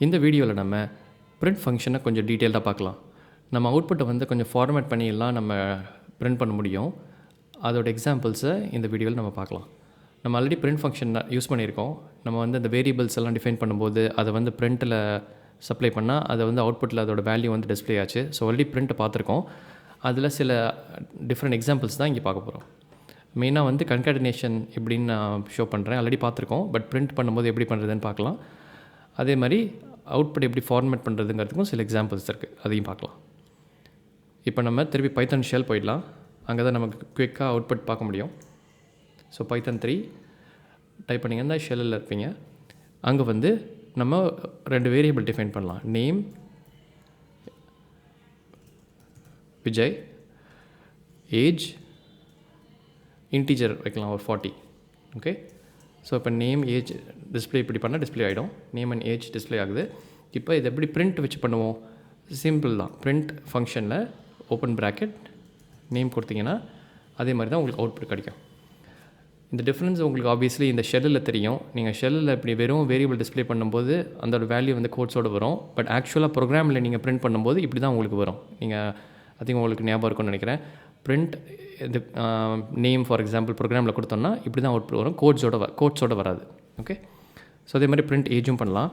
இந்த வீடியோவில் நம்ம பிரிண்ட் ஃபங்க்ஷனை கொஞ்சம் டீட்டெயில்டாக பார்க்கலாம். நம்ம அவுட்புட்டை வந்து கொஞ்சம் ஃபார்மேட் பண்ணியெல்லாம் நம்ம பிரிண்ட் பண்ண முடியும். அதோட எக்ஸாம்பிள்ஸை இந்த வீடியோவில் நம்ம பார்க்கலாம். நம்ம ஆல்ரெடி பிரிண்ட் ஃபங்க்ஷன் யூஸ் பண்ணியிருக்கோம். நம்ம வந்து அந்த வேரியபிள்ஸ் எல்லாம் டிஃபைன் பண்ணும்போது அதை வந்து பிரிண்ட்டில் சப்ளை பண்ணால் அதை வந்து அவுட்புட்டில் அதோட வேல்யூ வந்து டிஸ்ப்ளே ஆச்சு. ஸோ ஆல்ரெடி பிரிண்ட்டை பார்த்துருக்கோம். அதில் சில டிஃப்ரெண்ட் எக்ஸாம்பிள்ஸ் தான் இங்கே பார்க்க போகிறோம். மெயினாக வந்து கன்காடினேஷன் எப்படின்னு நான் ஷோ பண்ணுறேன். ஆல்ரெடி பார்த்துருக்கோம். பட் பிரிண்ட் பண்ணும்போது எப்படி பண்ணுறதுன்னு பார்க்கலாம். அதே மாதிரி அவுட்புட் எப்படி ஃபார்மேட் பண்ணுறதுங்கிறதுக்கும் சில எக்ஸாம்பிள்ஸ் இருக்குது, அதையும் பார்க்கலாம். இப்போ நம்ம திருப்பி பைத்தன் ஷெல் போயிடலாம். அங்கே தான் நமக்கு குயிக்காக அவுட்புட் பார்க்க முடியும். ஸோ பைத்தன் 3 டைப் பண்ணிங்கன்னா ஷெல்லில் இருப்பீங்க. அங்கே வந்து நம்ம 2 வேரியபிள் டிஃபைன் பண்ணலாம். நேம் விஜய், ஏஜ் இன்டீஜர் வைக்கலாம் ஒரு 40. ஓகே, ஸோ இப்போ நேம் ஏஜ் டிஸ்பிளே இப்படி பண்ணால் டிஸ்பிளே ஆகிடும். நேம் அண்ட் ஏஜ் டிஸ்பிளே ஆகுது. இப்போ இது எப்படி பிரிண்ட் வச்சு பண்ணுவோம்? சிம்பிள் தான். பிரிண்ட் ஃபங்க்ஷனில் ஓப்பன் ப்ராக்கெட் நேம் கொடுத்தீங்கன்னா அதே மாதிரி தான் உங்களுக்கு அவுட்புட் கிடைக்கும். இந்த டிஃப்ரென்ஸ் உங்களுக்கு ஆப்வியஸ்லி இந்த ஷெல்லில் தெரியும். நீங்கள் ஷெல்லில் இப்படி வெறும் வேரியபிள் டிஸ்பிளே பண்ணும்போது அதோட வேல்யூ வந்து கோட்ஸோடு வரும். பட் ஆக்சுவலாக ப்ரோக்ராமில் நீங்கள் பிரிண்ட் பண்ணும்போது இப்படி தான் உங்களுக்கு வரும். நீங்கள் அதிகம் உங்களுக்கு ஞாபகம் இருக்கும்னு நினைக்கிறேன். பிரிண்ட் இது நேம் ஃபார் எக்ஸாம்பிள் ப்ரோக்ராமில் கொடுத்தோம்னா இப்படி தான் அவுட்புட் வரும். கோட்ஸோடு வராது. ஓகே, ஸோ அதே மாதிரி பிரிண்ட் ஏஜும் பண்ணலாம்.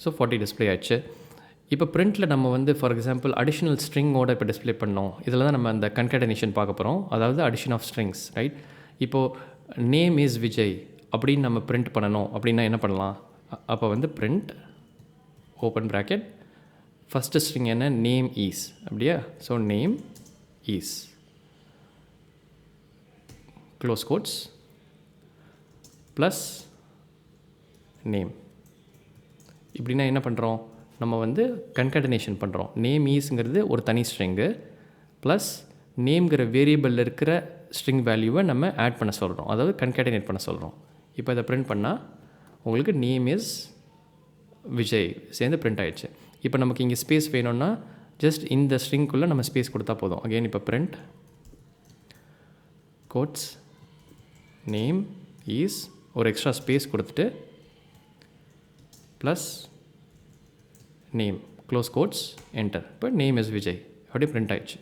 ஸோ 40 டிஸ்பிளே ஆச்சு. இப்போ பிரிண்ட்டில் நம்ம வந்து ஃபார் எக்ஸாம்பிள் அடிஷ்னல் ஸ்ட்ரிங்கோட இப்போ டிஸ்பிளே பண்ணோம். இதில் தான் நம்ம அந்த கன்காடினேஷன் பார்க்க போகிறோம். அதாவது அடிஷன் ஆஃப் ஸ்ட்ரிங்ஸ், ரைட்? இப்போது நேம் இஸ் விஜய் அப்படின்னு நம்ம பிரிண்ட் பண்ணணும் அப்படின்னா என்ன பண்ணலாம்? அப்போ வந்து print open bracket first string என்ன? நேம் ஈஸ், அப்படியா? So name is close quotes plus name. இப்படின்னா என்ன பண்ணுறோம்? நம்ம வந்து கன்காடினேஷன் பண்ணுறோம். நேம் ஈஸுங்கிறது ஒரு தனி ஸ்ட்ரிங்கு ப்ளஸ் நேம்ங்கிற வேரியபிளில் இருக்கிற ஸ்ட்ரிங் வேல்யூவை நம்ம ஆட் பண்ண சொல்கிறோம். அதாவது கன்காடினேட் பண்ண சொல்கிறோம். இப்போ இதை பிரிண்ட் பண்ணால் உங்களுக்கு நேம் இஸ் விஜய் சேர்ந்து பிரிண்ட் ஆகிடுச்சு. இப்போ நமக்கு இங்கே ஸ்பேஸ் வேணும்னா ஜஸ்ட் இந்த ஸ்ட்ரிங்குள்ளே நம்ம ஸ்பேஸ் கொடுத்தா போதும். அகெயின் இப்போ பிரிண்ட் கோட்ஸ் நேம் ஈஸ் ஒரு எக்ஸ்ட்ரா ஸ்பேஸ் கொடுத்துட்டு plus name close quotes enter. இப்போ நேம் இஸ் விஜய் அப்படியே பிரிண்ட் ஆகிடுச்சு.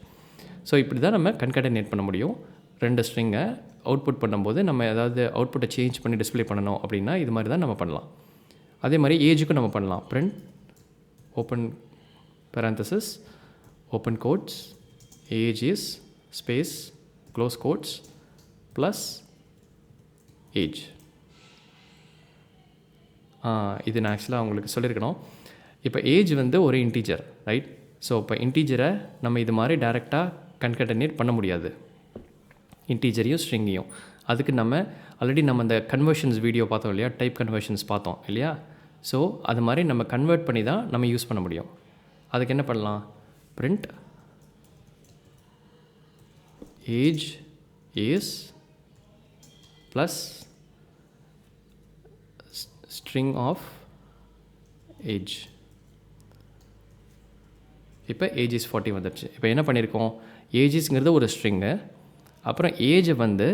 ஸோ இப்படி தான் நம்ம கன்காடினேட் பண்ண முடியும். 2 ஸ்ட்ரிங்கை அவுட்புட் பண்ணும்போது நம்ம ஏதாவது அவுட்புட்டை சேஞ்ச் பண்ணி டிஸ்பிளே பண்ணணும் அப்படின்னா இது மாதிரி தான் நம்ம பண்ணலாம். அதே மாதிரி ஏஜுக்கும் நம்ம பண்ணலாம். Print open parenthesis open quotes age is space close quotes plus age. இது நான் ஆக்சுவலாக உங்களுக்கு சொல்லியிருக்கணும். இப்போ ஏஜ் வந்து ஒரு இன்டீஜர், ரைட்? ஸோ இப்போ இன்டீஜரை நம்ம இது மாதிரி டைரெக்டாக கன்காடினேட் பண்ண முடியாது, இன்டீஜரையும் ஸ்ட்ரிங்கையும். அதுக்கு நம்ம ஆல்ரெடி நம்ம அந்த கன்வர்ஷன்ஸ் வீடியோ பார்த்தோம் இல்லையா? டைப் கன்வர்ஷன்ஸ் பார்த்தோம் இல்லையா? ஸோ அது மாதிரி நம்ம கன்வெர்ட் பண்ணி தான் நம்ம யூஸ் பண்ண முடியும். அதுக்கு என்ன பண்ணலாம்? Print age is plus string of age. இப்போ ஏஜ் இஸ் 40 வந்துடுச்சு. இப்போ என்ன பண்ணியிருக்கோம்? ஏஜிஸ்ங்கிறது ஒரு ஸ்ட்ரிங்கு, அப்புறம் ஏஜை வந்து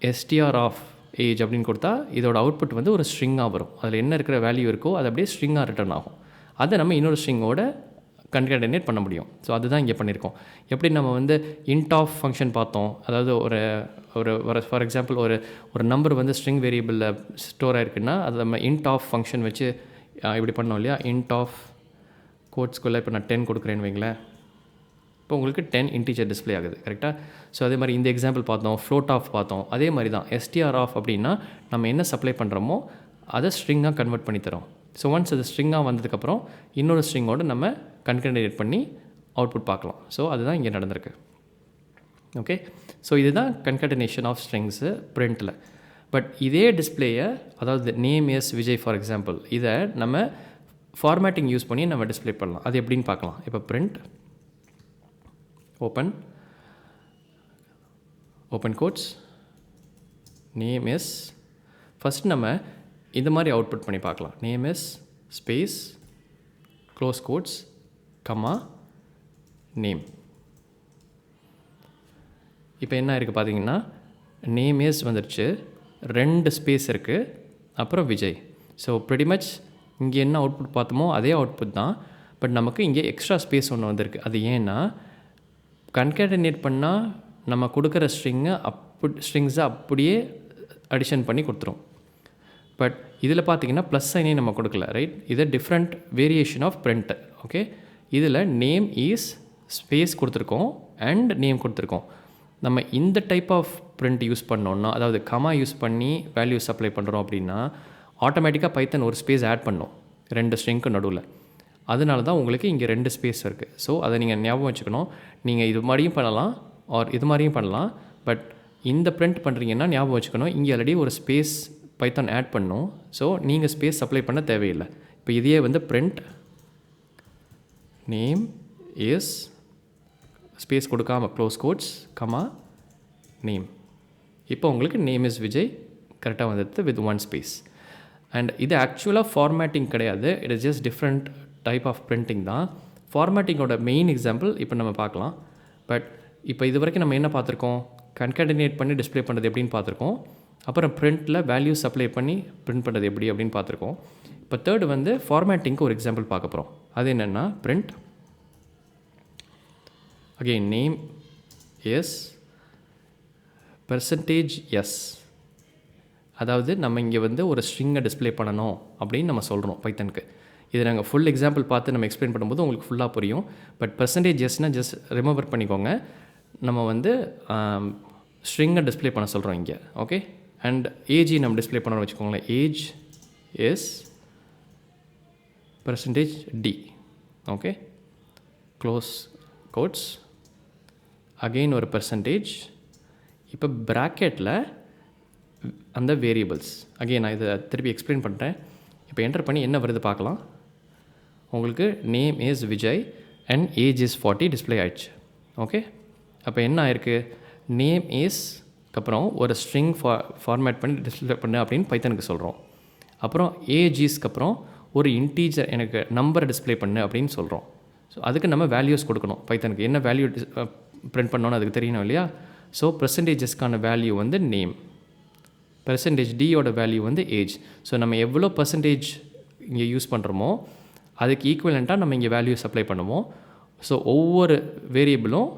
எஸ்டிஆர் ஆஃப் ஏஜ் அப்படின்னு கொடுத்தா இதோட அவுட்புட் வந்து ஒரு ஸ்ட்ரிங்காக வரும். அதில் என்ன இருக்கிற வேல்யூ இருக்கோ அது அப்படியே ஸ்ட்ரிங்காக ரிட்டர்ன் ஆகும். அதை நம்ம இன்னொரு ஸ்ட்ரிங்கோட கன்காடினேட் பண்ண முடியும். ஸோ அதுதான் இங்கே பண்ணியிருக்கோம். எப்படி நம்ம வந்து இன்ட் ஆஃப் ஃபங்க்ஷன் பார்த்தோம். அதாவது ஒரு ஃபார் எக்ஸாம்பிள் ஒரு நம்பர் வந்து ஸ்ட்ரிங் வேரியபிளில் ஸ்டோர் ஆகிருக்குன்னா அது நம்ம இன்ட் ஆஃப் ஃபங்க்ஷன் வச்சு இப்படி பண்ணோம் இல்லையா? இன்ட் ஆஃப் கோட்ஸ்குள்ளே இப்போ நான் 10 கொடுக்குறேன்னு வைங்களேன். இப்போ உங்களுக்கு 10 இன்டீஜர் டிஸ்பிளே ஆகுது, கரெக்டாக? ஸோ அதே மாதிரி இந்த எக்ஸாம்பிள் பார்த்தோம், ஃப்ளோட் ஆஃப் பார்த்தோம். அதே மாதிரி தான் எஸ்டிஆர் ஆஃப் அப்படின்னா நம்ம என்ன சப்ளை பண்ணுறோமோ அதை ஸ்ட்ரிங்காக கன்வெர்ட் பண்ணி தரோம். ஸோ ஒன்ஸ் அது ஸ்ட்ரிங்காக வந்ததுக்கப்புறம் இன்னொரு ஸ்ட்ரிங்கோடு நம்ம கன்காடினேட் பண்ணி அவுட்புட் பார்க்கலாம். ஸோ அதுதான் இங்கே நடந்திருக்கு. ஓகே, ஸோ இதுதான் கன்காடினேஷன் ஆஃப் ஸ்ட்ரிங்ஸு பிரிண்ட்டில். பட் இதே டிஸ்பிளேயை, அதாவது name is Vijay for example, இதை நம்ம ஃபார்மேட்டிங் யூஸ் பண்ணி நம்ம டிஸ்பிளே பண்ணலாம். அது எப்படின்னு பார்க்கலாம். இப்போ print open quotes name is, first நம்ம இந்த மாதிரி அவுட்புட் பண்ணி பார்க்கலாம். Name is space close quotes comma name. இப்போ என்ன இருக்குது பார்த்தீங்கன்னா, நேம் இஸ் வந்துடுச்சு, 2 ஸ்பேஸ் இருக்குது, அப்புறம் விஜய். ஸோ pretty much இங்கே என்ன அவுட்புட் பார்த்தோமோ அதே அவுட்புட் தான். பட் நமக்கு இங்கே எக்ஸ்ட்ரா ஸ்பேஸ் ஒன்று வந்திருக்கு. அது ஏன்னா கன்கேட்டனேட் பண்ணால் நம்ம கொடுக்குற ஸ்ட்ரிங்ஸை அப்படியே அடிஷன் பண்ணி கொடுத்துரும். பட் இதில் பார்த்தீங்கன்னா ப்ளஸ் சைனே நம்ம கொடுக்கல, ரைட்? இது different variation of print. Okay, இதில் நேம் இஸ் ஸ்பேஸ் கொடுத்துருக்கோம் அண்ட் நேம் கொடுத்துருக்கோம். நம்ம இந்த டைப் ஆஃப் பிரிண்ட் யூஸ் பண்ணோன்னா, அதாவது கமா யூஸ் பண்ணி வேல்யூஸ் அப்ளை பண்ணுறோம் அப்படின்னா ஆட்டோமேட்டிக்காக பைத்தன் ஒரு ஸ்பேஸ் ஆட் பண்ணோம் 2 ஸ்ட்ரிங்க்கு நடுவில். அதனால தான் உங்களுக்கு இங்கே 2 ஸ்பேஸ் இருக்குது. ஸோ அதை நீங்கள் ஞாபகம் வச்சுக்கணும். நீங்கள் இது மாதிரியும் பண்ணலாம் ஆர் இது மாதிரியும் பண்ணலாம். பட் இந்த பிரிண்ட் பண்ணுறீங்கன்னா ஞாபகம் வச்சுக்கணும், இங்கே ஆல்ரெடி ஒரு ஸ்பேஸ் பைத்தான் ஆட் பண்ணணும். ஸோ நீங்கள் ஸ்பேஸ் அப்ளை பண்ண தேவையில்லை. இப்போ இதையே வந்து பிரிண்ட் நேம் இஸ் ஸ்பேஸ் கொடுக்காம க்ளோஸ் கோட்ஸ் கமா நேம். இப்போ உங்களுக்கு நேம் இஸ் விஜய் கரெக்டாக வந்துடுது வித் 1 ஸ்பேஸ். அண்ட் இது ஆக்சுவலாக ஃபார்மேட்டிங் கிடையாது, it is just different type of printing தான். ஃபார்மேட்டிங்கோட மெயின் எக்ஸாம்பிள் இப்போ நம்ம பார்க்கலாம். பட் இப்போ இது வரைக்கும் நம்ம என்ன பார்த்துருக்கோம், கன்கேட்டனேட் பண்ணி டிஸ்பிளே பண்ணுறது எப்படின்னு பார்த்துருக்கோம். அப்புறம் பிரிண்ட்டில் வேல்யூஸ் அப்ளை பண்ணி பிரிண்ட் பண்ணுறது எப்படி அப்படின்னு பார்த்துருக்கோம். இப்போ தேர்டு வந்து ஃபார்மேட்டிங்க்கு ஒரு எக்ஸாம்பிள் பார்க்க போகிறோம். அது என்னென்னா print again name is %s. அதாவது நம்ம இங்கே வந்து ஒரு ஸ்ட்ரிங்கை டிஸ்பிளே பண்ணணும் அப்படின்னு நம்ம சொல்கிறோம் பைத்தனுக்கு. இது நாங்கள் ஃபுல் எக்ஸாம்பிள் பார்த்து நம்ம எக்ஸ்பிளைன் பண்ணும்போது உங்களுக்கு ஃபுல்லாக புரியும். பட் %sனால் ஜஸ்ட் ரிமெம்பர் பண்ணிக்கோங்க, நம்ம வந்து ஸ்ட்ரிங்கை டிஸ்பிளே பண்ண சொல்கிறோம் இங்கே. ஓகே, அண்ட் ஏஜ் நம்ம டிஸ்பிளே பண்ணணும்னு வச்சுக்கோங்களேன். Age is %d. Okay, close quotes again ஒரு %. இப்போ ப்ராக்கெட்டில் அந்த வேரியபிள்ஸ் அகெயின் நான் இதை திருப்பி எக்ஸ்பிளைன் பண்ணுறேன். இப்போ என்டர் பண்ணி என்ன வருது பார்க்கலாம். உங்களுக்கு name is Vijay and age is 40 display ஆயிடுச்சு. ஓகே, அப்போ என்ன ஆயிருக்கு, நேம் இஸ்க்கு அப்புறம் ஒரு ஸ்ட்ரிங் ஃபார்மேட் பண்ணி டிஸ்பிளே பண்ணு அப்படின்னு பைத்தனுக்கு சொல்கிறோம். அப்புறம் ஏஜிஸ்க்கு அப்புறம் ஒரு இன்டீஜர் எனக்கு நம்பரை டிஸ்பிளே பண்ணு அப்படின்னு சொல்கிறோம். ஸோ அதுக்கு நம்ம வேல்யூஸ் கொடுக்கணும். பைத்தனுக்கு என்ன வேல்யூ பிரிண்ட் பண்ணோன்னு அதுக்கு தெரியணும் இல்லையா? ஸோ %sக்கான வேல்யூ வந்து நேம், %dயோட வேல்யூ வந்து ஏஜ். ஸோ நம்ம எவ்வளோ % இங்கே யூஸ் பண்ணுறோமோ அதுக்கு ஈக்குவலண்ட்டாக நம்ம இங்கே வேல்யூஸ் அப்ளை பண்ணுவோம். ஸோ ஒவ்வொரு வேரியபிளும்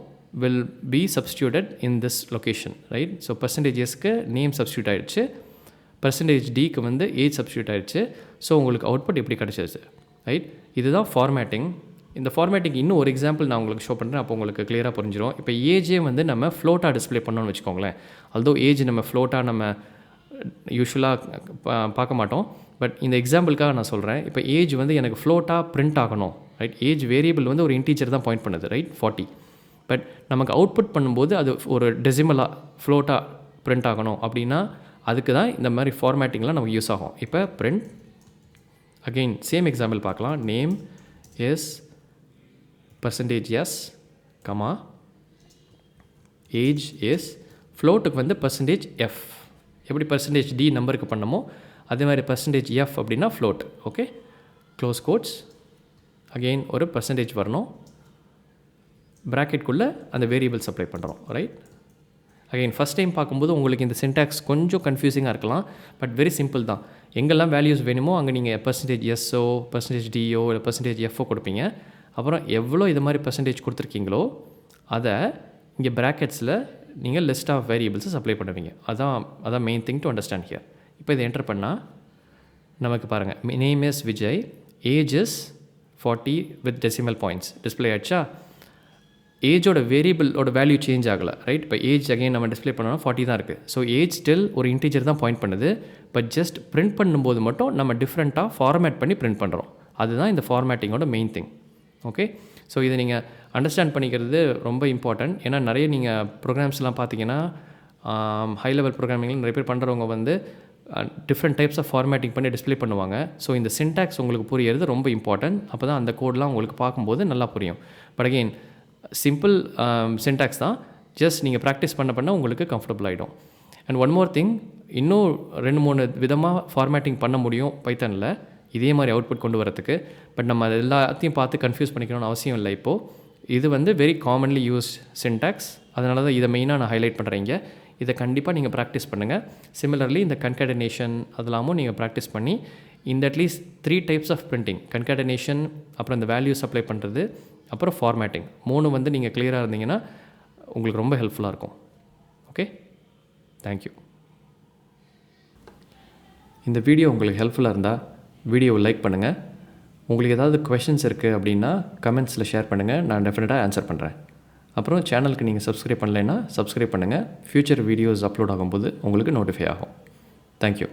will be substituted in this location, right? So %sக்கு நேம் சப்ஸ்டியூட் ஆகிடுச்சு, %dக்கு வந்து ஏஜ் சப்ஸ்டியூட் ஆகிடுச்சு. ஸோ உங்களுக்கு அவுட்புட் எப்படி கிடச்சிருச்சு, ரைட்? இதுதான் ஃபார்மேட்டிங். இந்த ஃபார்மேட்டிங் இன்னும் ஒரு எக்ஸாம்பிள் நான் உங்களுக்கு ஷோ பண்ணுறேன், அப்போ உங்களுக்கு கிளியராக புரிஞ்சிடும். இப்போ ஏஜே வந்து நம்ம ஃப்ளோட்டாக டிஸ்பிளே பண்ணோன்னு வச்சுக்கோங்களேன். ஆல்தோ ஏஜ் நம்ம ஃப்ளோட்டாக நம்ம யூஸ்வலாக பார்க்க மாட்டோம். பட் இந்த எக்ஸாம்பிளுக்காக நான் சொல்கிறேன். இப்போ ஏஜ் வந்து எனக்கு ஃப்ளோட்டாக பிரிண்ட் ஆகணும், ரைட்? ஏஜ் வேரியபிள் வந்து ஒரு இன்டீஜர் தான் பாயிண்ட் பண்ணுது, ரைட்? 40. பட் நமக்கு அவுட்புட் பண்ணும்போது அது ஒரு டெசிமலாக ஃப்ளோட்டாக பிரிண்ட் ஆகணும் அப்படின்னா அதுக்கு தான் இந்த மாதிரி ஃபார்மேட்டிங்லாம் நமக்கு யூஸ் ஆகும். இப்போ பிரிண்ட் அகெயின் சேம் எக்ஸாம்பிள் பார்க்கலாம். Name is %s comma age is ஃப்ளோட்டுக்கு வந்து %f. எப்படி %d நம்பருக்கு பண்ணமோ அதே மாதிரி %f அப்படின்னா float. Okay, close quotes again ஒரு % வரணும், ப்ராக்கெட்குள்ளே அந்த வேரியபிள்ஸ் அப்ளை பண்ணுறோம், ரைட்? அகெயின் ஃபஸ்ட் டைம் பார்க்கும்போது உங்களுக்கு இந்த சின்டாக்ஸ் கொஞ்சம் கன்ஃபியூசிங்காக இருக்கலாம். பட் வெரி சிம்பிள் தான். எங்கெல்லாம் வேல்யூஸ் வேணுமோ அங்கே நீங்கள் %s-ஓ %d-ஓ இல்லை %f-ஓ கொடுப்பீங்க. அப்புறம் எவ்வளோ இது மாதிரி % கொடுத்துருக்கீங்களோ அதை இங்கே ப்ராக்கெட்ஸில் நீங்கள் லிஸ்ட் ஆஃப் வேரியபிள்ஸை அப்ளை பண்ணுவீங்க. அதான் main thing to understand here. இப்போ இதை என்டர் பண்ணால் நமக்கு பாருங்கள், name is Vijay, age is 40 with decimal points display ஆகிடுச்சா? ஏஜோட வேரியபிளோட வேல்யூ சேஞ்ச் ஆகலை, ரைட்? இப்போ ஏஜ் அகைன் நம்ம டிஸ்பிளே பண்ணோம்னா 40 தான் இருக்குது. ஸோ ஏஜ் ஸ்டில் ஒரு இன்டீஜர் தான் பாயிண்ட் பண்ணுது. பட் ஜஸ்ட் பிரிண்ட் பண்ணும்போது மட்டும் நம்ம டிஃப்ரெண்ட்டாக ஃபார்மேட் பண்ணி பிரிண்ட் பண்ணுறோம். அதுதான் இந்த ஃபார்மேட்டிங்கோட மெயின் திங். ஓகே, ஸோ இதை நீங்கள் அண்டர்ஸ்டாண்ட் பண்ணிக்கிறது ரொம்ப இம்பார்ட்டன்ட். ஏன்னா நிறைய நீங்கள் ப்ரோக்ராம்ஸ்லாம் பார்த்தீங்கன்னா ஹை லெவல் ப்ரோக்ராமிங்கில் நிறைய பேர் பண்ணுறவங்க வந்து டிஃப்ரெண்ட் டைப்ஸ் ஆஃப் ஃபார்மேட்டிங் பண்ணி டிஸ்பிளே பண்ணுவாங்க. ஸோ இந்த சின்டாக்ஸ் உங்களுக்கு புரியறது ரொம்ப இம்பார்ட்டன்ட். அப்போ தான் அந்த கோட்லாம் உங்களுக்கு பார்க்கும்போது நல்லா புரியும். பட் அகெயின் சிம்பிள் சின்டாக்ஸ் தான், ஜஸ்ட் நீங்கள் ப்ராக்டிஸ் பண்ண உங்களுக்கு கம்ஃபர்டபுள் ஆகிடும். அண்ட் ஒன் மோர் திங், இன்னும் 2-3 விதமாக ஃபார்மேட்டிங் பண்ண முடியும் பைத்தனில் இதே மாதிரி அவுட்புட் கொண்டு வரதுக்கு. பட் நம்ம எல்லாத்தையும் பார்த்து கன்ஃபியூஸ் பண்ணிக்கணும்னு அவசியம் இல்லை. இப்போது இது வந்து வெரி காமன்லி யூஸ் சின்டாக்ஸ், அதனால தான் இதை மெயினாக நான் ஹைலைட் பண்ணுறேன். இதை கண்டிப்பாக நீங்கள் ப்ராக்டிஸ் பண்ணுங்கள். சிமிலர்லி இந்த கன்கேடனேஷன் அதெல்லாமும் நீங்கள் ப்ராக்டிஸ் பண்ணி இந்த அட்லீஸ்ட் 3 டைப்ஸ் ஆஃப் பிரிண்டிங், கன்கேடனேஷன், அப்புறம் இந்த வேல்யூஸ் அப்ளை பண்ணுறது, அப்புறம் ஃபார்மேட்டிங், 3 வந்து நீங்கள் கிளியராக இருந்தீங்கன்னா உங்களுக்கு ரொம்ப ஹெல்ப்ஃபுல்லாக இருக்கும். Okay, thank you. இந்த வீடியோ உங்களுக்கு ஹெல்ப்ஃபுல்லாக இருந்தால் வீடியோவை லைக் பண்ணுங்கள். உங்களுக்கு ஏதாவது கொஷின்ஸ் இருக்குது அப்படின்னா கமெண்ட்ஸில் ஷேர் பண்ணுங்கள், நான் டெஃபினட்டாக ஆன்சர் பண்ணுறேன். அப்புறம் சேனலுக்கு நீங்கள் சப்ஸ்கிரைப் பண்ணலைன்னா சப்ஸ்கிரைப் பண்ணுங்கள். ஃப்யூச்சர் வீடியோஸ் அப்லோட் ஆகும்போது உங்களுக்கு நோட்டிஃபை ஆகும். தேங்க்யூ.